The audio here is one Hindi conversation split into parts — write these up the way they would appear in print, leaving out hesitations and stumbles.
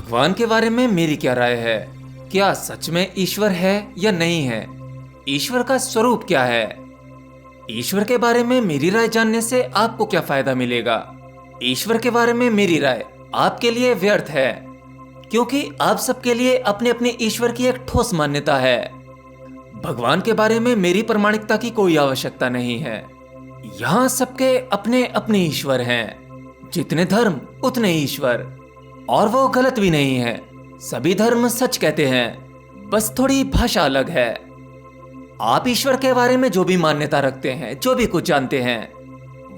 भगवान के बारे में मेरी क्या राय है? क्या सच में ईश्वर है या नहीं है? ईश्वर का स्वरूप क्या है? ईश्वर के बारे में मेरी राय जानने से आपको क्या फायदा मिलेगा? ईश्वर के बारे में मेरी राय आपके लिए व्यर्थ है, क्योंकि आप सबके लिए अपने अपने ईश्वर की एक ठोस मान्यता है। भगवान के बारे में मेरी प्रामाणिकता की कोई आवश्यकता नहीं है। यहाँ सबके अपने अपने ईश्वर हैं। जितने धर्म उतने ईश्वर, और वो गलत भी नहीं है। सभी धर्म सच कहते हैं, बस थोड़ी भाषा अलग है। आप ईश्वर के बारे में जो भी मान्यता रखते हैं, जो भी कुछ जानते हैं,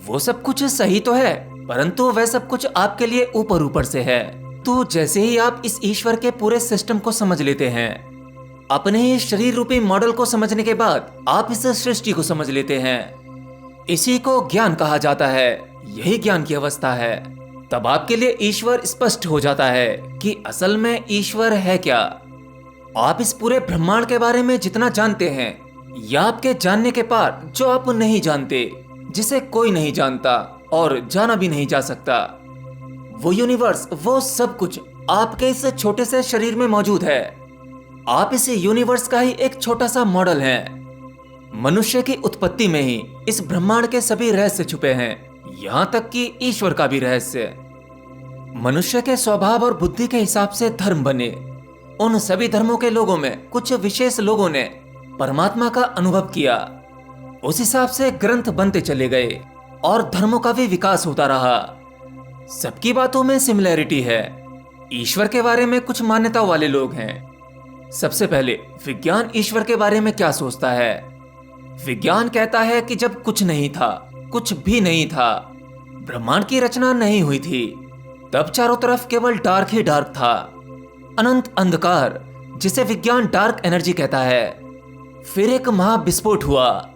वो सब कुछ सही तो है, परंतु वह सब कुछ आपके लिए ऊपर ऊपर से है। तो जैसे ही आप इस ईश्वर के पूरे सिस्टम को समझ लेते हैं, अपने ही शरीर रूपी मॉडल को समझने के बाद आप इस सृष्टि को समझ लेते हैं। इसी को ज्ञान कहा जाता है। यही ज्ञान की अवस्था है। तब आपके लिए ईश्वर स्पष्ट हो जाता है कि असल में ईश्वर है क्या। आप इस पूरे ब्रह्मांड के बारे में जितना जानते हैं, या आपके जानने के पार जो आप नहीं जानते, जिसे कोई नहीं जानता और जाना भी नहीं जा सकता, वो यूनिवर्स, वो सब कुछ आपके इस छोटे से शरीर में मौजूद है। आप इस यूनिवर्स का ही एक छोटा सा मॉडल हैं। मनुष्य की उत्पत्ति में ही इस ब्रह्मांड के सभी रहस्य छुपे हैं, यहाँ तक कि ईश्वर का भी रहस्य। मनुष्य के स्वभाव और बुद्धि के हिसाब से धर्म बने। उन सभी धर्मों के लोगों में कुछ विशेष लोगों ने परमात्मा का अनुभव किया। उस हिसाब से ग्रंथ बनते चले गए और धर्मों का भी विकास होता रहा। सबकी बातों में सिमिलैरिटी है। ईश्वर के बारे में कुछ मान्यताओं वाले लोग हैं। सबसे पहले विज्ञान ईश्वर के बारे में क्या सोचता है? विज्ञान कहता है कि जब कुछ नहीं था, कुछ भी नहीं था, ब्रह्मांड की रचना नहीं हुई थी, तब चारों तरफ केवल डार्क ही डार्क था, अनंत अंधकार, जिसे विज्ञान डार्क एनर्जी कहता है। फिर एक महाविस्फोट हुआ।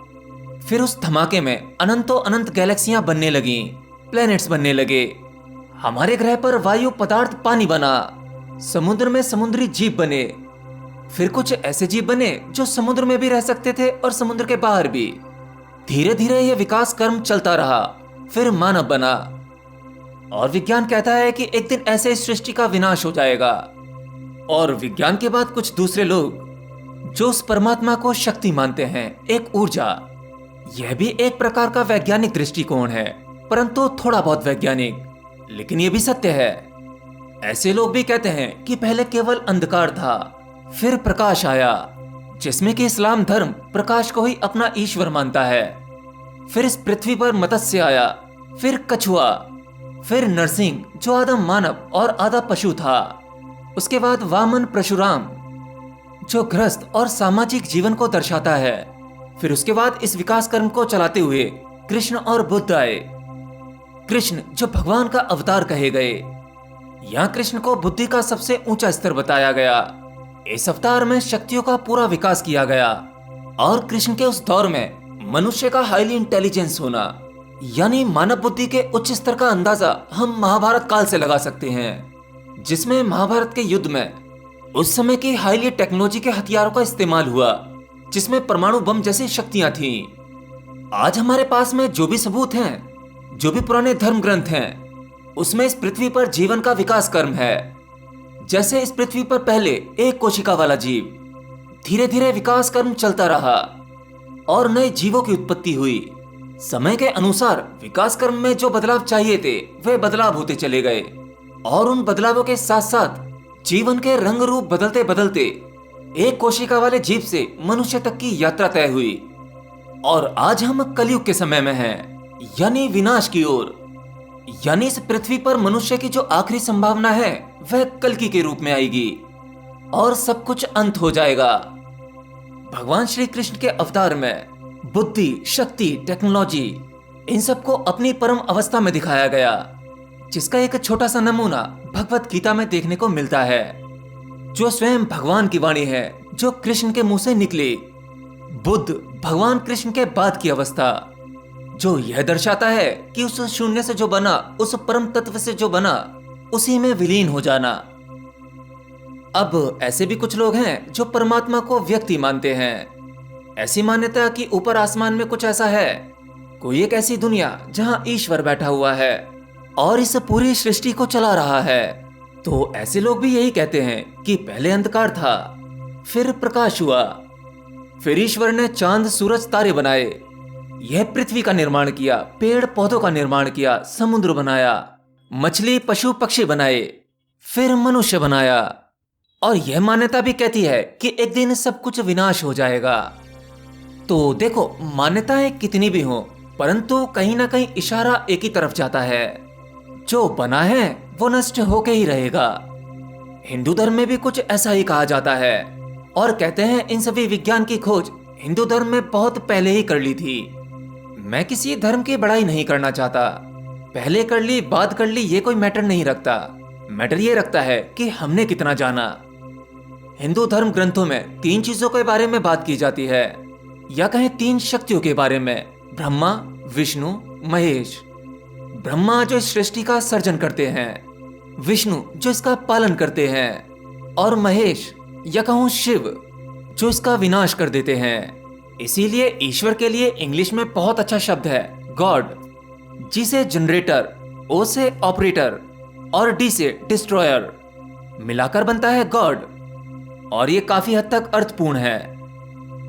फिर उस धमाके में अनंतों अनंत गैलेक्सियां बनने लगीं, प्लैनेट्स बनने लगे। हमारे ग्रह पर वायु पदार्थ पानी बना, समुद्र में समुद्री जीव बने। फिर कुछ ऐसे जीव बने जो समुद्र में भी रह सकते थे और समुद्र के बाहर भी। धीरे धीरे यह विकास क्रम चलता रहा। फिर मानव बना। और विज्ञान कहता है कि एक दिन ऐसे इस सृष्टि का विनाश हो जाएगा। और विज्ञान के बाद कुछ दूसरे लोग जो उस परमात्मा को शक्ति मानते हैं, एक ऊर्जा। यह भी एक प्रकार का वैज्ञानिक दृष्टिकोण है, परंतु थोड़ा बहुत वैज्ञानिक, लेकिन यह भी सत्य है। ऐसे लोग भी कहते हैं कि पहले केवल अंधकार था, फिर प्रकाश आया, जिसमें कि इस्लाम धर्म प्रकाश को ही अपना ईश्वर मानता है। फिर इस पृथ्वी पर मत्स्य आया, फिर कछुआ, फिर नरसिंह जो आधा मानव और आधा पशु था। उसके बाद वामन परशुराम जो गृहस्थ और सामाजिक जीवन को दर्शाता है। फिर उसके बाद इस विकास कर्म को चलाते हुए कृष्ण और बुद्ध आए। कृष्ण जो भगवान का अवतार कहे गए। यहाँ कृष्ण को बुद्धि का सबसे ऊंचा स्तर बताया गया। इस अवतार में शक्तियों का पूरा विकास किया गया। और कृष्ण के उस दौर में मनुष्य का हाईली इंटेलिजेंस होना, यानी मानव बुद्धि के उच्च स्तर का अंदाजा हम महाभारत काल से लगा सकते हैं, जिसमें महाभारत के युद्ध में उस समय की हाईली टेक्नोलॉजी के हथियारों का इस्तेमाल हुआ, जिसमें परमाणु बम जैसी शक्तियां थीं। आज हमारे पास में जो भी सबूत हैं, जो भी पुराने धर्म ग्रंथ हैं, उसमें इस पृथ्वी पर जीवन का विकास क्रम है। जैसे इस पृथ्वी पर पहले एक कोशिका वाला जीव, धीरे धीरे विकास कर्म चलता रहा और नए जीवों की उत्पत्ति हुई। समय के अनुसार विकास कर्म में जो बदलाव चाहिए थे, वे बदलाव होते चले गए। और उन बदलावों के साथ साथ जीवन के रंग रूप बदलते बदलते एक कोशिका वाले जीव से मनुष्य तक की यात्रा तय हुई। और आज हम कलयुग के समय में हैं, यानी विनाश की ओर। यानी इस पृथ्वी पर मनुष्य की जो आखिरी संभावना है, वह कल्कि के रूप में आएगी और सब कुछ अंत हो जाएगा। भगवान श्री कृष्ण के अवतार में बुद्धि, शक्ति, टेक्नोलॉजी, इन सबको अपनी परम अवस्था में दिखाया गया, जिसका एक छोटा सा नमूना भगवत गीता में देखने को मिलता है, जो स्वयं भगवान की वाणी है, जो कृष्ण के मुंह से निकली। बुद्ध भगवान कृष्ण के बाद की अवस्था, जो यह दर्शाता है कि उस शून्य से जो बना, उस परम तत्व से जो बना, उसी में विलीन हो जाना। अब ऐसे भी कुछ लोग हैं जो परमात्मा को व्यक्ति मानते हैं। ऐसी मान्यता कि ऊपर आसमान में कुछ ऐसा है, कोई एक ऐसी दुनिया जहां ईश्वर बैठा हुआ है और इस पूरी सृष्टि को चला रहा है। तो ऐसे लोग भी यही कहते हैं कि पहले अंधकार था, फिर प्रकाश हुआ, फिर ईश्वर ने चांद, सूरज, तारे बनाए, यह पृथ्वी का निर्माण किया, पेड़ पौधों का निर्माण किया, समुद्र बनाया, मछली, पशु, पक्षी बनाए, फिर मनुष्य बनाया। और यह मान्यता भी कहती है कि एक दिन सब कुछ विनाश हो जाएगा। तो देखो, मान्यताएं कितनी भी हों, परंतु कहीं ना कहीं इशारा एक ही तरफ जाता है, जो बना है वो नष्ट होके ही रहेगा। हिंदू धर्म में भी कुछ ऐसा ही कहा जाता है और कहते हैं इन सभी विज्ञान की खोज हिंदू धर्म में बहुत पहले ही कर ली थी। मैं किसी धर्म की बड़ाई नहीं करना चाहता, पहले कर ली बाद कर ली ये कोई मैटर नहीं रखता। मैटर ये रखता है कि हमने कितना जाना। हिंदू धर्म ग्रंथों में 3 चीजों के बारे में बात की जाती है, या कहें 3 शक्तियों के बारे में, ब्रह्मा, विष्णु, महेश। ब्रह्मा जो इस सृष्टि का सर्जन करते हैं, विष्णु जो इसका पालन करते हैं, और महेश या कहूं शिव जो इसका विनाश कर देते हैं। इसीलिए ईश्वर के लिए इंग्लिश में बहुत अच्छा शब्द है गॉड, जी से जनरेटर, ओ से ऑपरेटर और डी से डिस्ट्रॉयर, मिलाकर बनता है गॉड। और ये काफी हद तक अर्थपूर्ण है।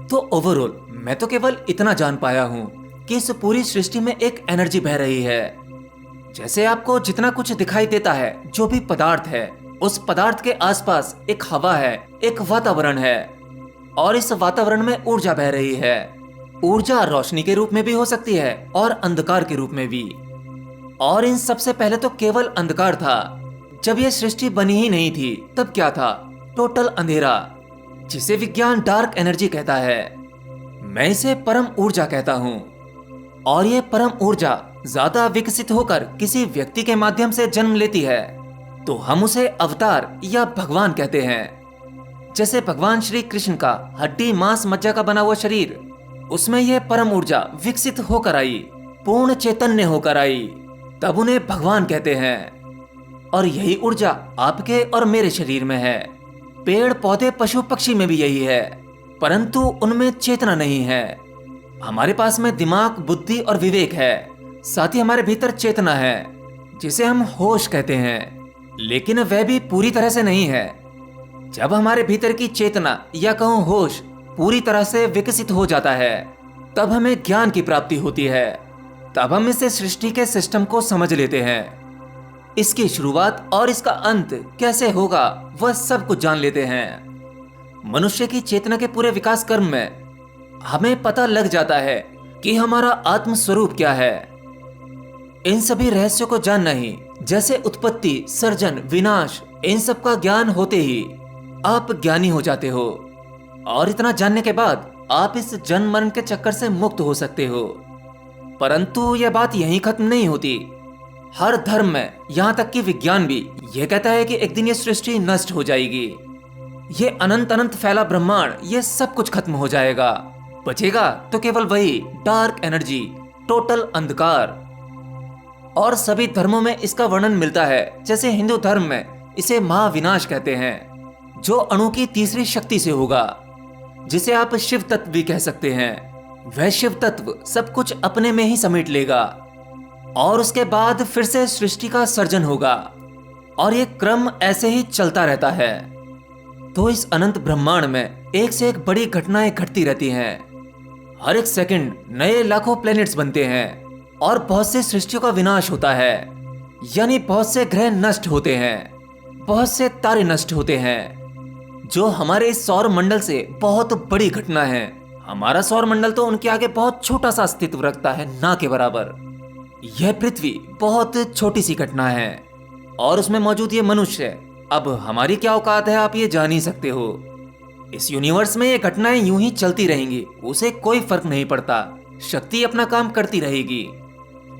तो ओवरऑल मैं तो केवल इतना जान पाया हूं कि इस पूरी सृष्टि में एक एनर्जी बह रही है। जैसे आपको जितना कुछ दिखाई देता है, जो भी पदार्थ है, उस पदार्थ के आसपास एक हवा है, एक वातावरण है, और इस वातावरण में ऊर्जा बह रही है। ऊर्जा रोशनी के रूप में भी हो सकती है और अंधकार के रूप में भी। और इन सबसे पहले तो केवल अंधकार था। जब यह सृष्टि बनी ही नहीं थी तब क्या था? टोटल अंधेरा, जिसे विज्ञान डार्क एनर्जी कहता है। मैं इसे परम ऊर्जा कहता हूँ। और ये परम ऊर्जा ज्यादा विकसित होकर किसी व्यक्ति के माध्यम से जन्म लेती है तो हम उसे अवतार या भगवान कहते हैं। जैसे भगवान श्री कृष्ण का हड्डी मांस मज्जा का बना हुआ शरीर, उसमें यह परम ऊर्जा विकसित होकर आई, पूर्ण चैतन्य होकर आई, तब उन्हें भगवान कहते हैं। और यही ऊर्जा आपके और मेरे शरीर में है। पेड़ पौधे पशु पक्षी में भी यही है, परंतु उनमें चेतना नहीं है। हमारे पास में दिमाग, बुद्धि और विवेक है, साथ ही हमारे भीतर चेतना है जिसे हम होश कहते हैं, लेकिन वह भी पूरी तरह से नहीं है। जब हमारे भीतर की चेतना या कहूँ होश पूरी तरह से विकसित हो जाता है तब हमें ज्ञान की प्राप्ति होती है। तब हम इसे सृष्टि के सिस्टम को समझ लेते हैं। इसकी शुरुआत और इसका अंत कैसे होगा वह सब कुछ जान लेते हैं। मनुष्य की चेतना के पूरे विकास क्रम में हमें पता लग जाता है कि हमारा आत्म स्वरूप क्या है। इन सभी रहस्यों को जानना ही, जैसे उत्पत्ति, सर्जन, विनाश, इन सब का ज्ञान होते ही आप ज्ञानी हो जाते हो। और इतना जानने के बाद आप इस जन्म मरण के चक्कर से मुक्त हो सकते हो। परंतु यह बात यहीं खत्म नहीं होती। हर धर्म में, यहाँ तक कि विज्ञान भी यह कहता है कि एक दिन ये सृष्टि नष्ट हो जाएगी। ये अनंत अनंत फैला ब्रह्मांड, ये सब कुछ खत्म हो जाएगा। बचेगा तो केवल वही डार्क एनर्जी, टोटल अंधकार। और सभी धर्मों में इसका वर्णन मिलता है। जैसे हिंदू धर्म में इसे महाविनाश कहते हैं, जो अणु की तीसरी शक्ति से होगा, जिसे आप शिव तत्व भी कह सकते हैं। वह शिव तत्व सब कुछ अपने में ही समेट लेगा और उसके बाद फिर से सृष्टि का सर्जन होगा। और ये क्रम ऐसे ही चलता रहता है। तो इस अनंत ब्रह्मांड में एक से एक बड़ी घटनाएं घटती रहती हैं। हर एक सेकंड नए लाखों प्लैनेट्स बनते हैं और बहुत से सृष्टियों का विनाश होता है, यानी बहुत से ग्रह नष्ट होते हैं, बहुत से तारे नष्ट होते हैं, जो हमारे इस सौर मंडल से बहुत बड़ी घटना है। हमारा सौर मंडल तो उनके आगे बहुत छोटा सा अस्तित्व रखता है, ना के बराबर। यह पृथ्वी बहुत छोटी सी घटना है और उसमें मौजूद ये मनुष्य, अब हमारी क्या औकात है आप ये जान ही सकते हो। इस यूनिवर्स में ये घटनाएं यूं ही चलती रहेंगी, उसे कोई फर्क नहीं पड़ता। शक्ति अपना काम करती रहेगी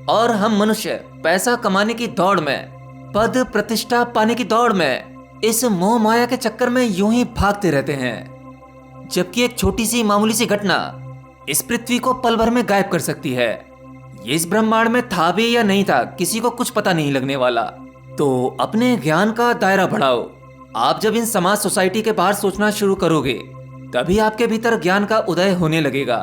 और हम मनुष्य पैसा कमाने की दौड़ में, पद प्रतिष्ठा पाने की दौड़ में, इस मोह माया के चक्कर में यूं ही भागते रहते हैं। जबकि एक छोटी सी मामूली सी घटना इस पृथ्वी को पल भर में गायब कर सकती है। ये इस ब्रह्मांड में था भी या नहीं था, किसी को कुछ पता नहीं लगने वाला। तो अपने ज्ञान का दायरा बढ़ाओ। आप जब इन समाज सोसाइटी के बाहर सोचना शुरू करोगे तभी आपके भीतर ज्ञान का उदय होने लगेगा।